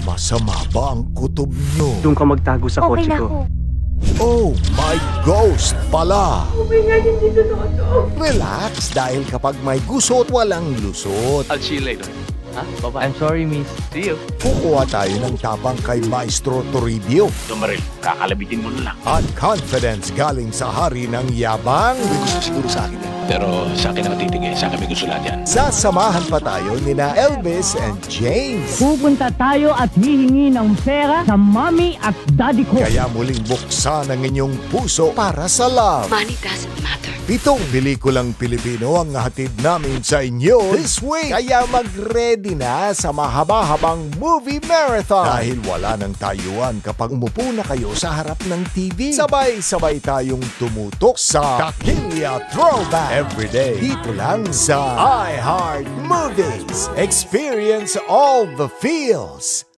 Masama ba ang kutob nyo? Doon ka magtago sa Okay kotse na ko. ho. Oh my ghost pala! Oh my God, hindi totoo. Relax dahil kapag may gusot, walang lusot. I'll see you later. Ha? Bye-bye. I'm sorry, miss. See you. Kukuha tayo ng tapang kay Maestro Toribio. Tumaril, kakalabitin mo na lang. At confidence galing sa hari ng yabang. May gusto siguro sa akin yan. Pero sa akin ang titigay, sa akin may gusto lahat yan. Sasamahan pa tayo ni na Elvis and James. Pupunta tayo at hihingi ng pera sa mommy at daddy ko. Kaya muling buksan ang inyong puso para sa love. Money doesn't matter. 7 pelikulang Pilipino ang hatid namin sa inyo this week. Kaya mag-ready na sa mahaba-habang movie marathon. Dahil wala nang tayuan kapag umupo na kayo sa harap ng TV. Sabay-sabay tayong tumutok sa Kakilya Throwback. Everyday dito lang sa iHeart Movies. Experience all the feels.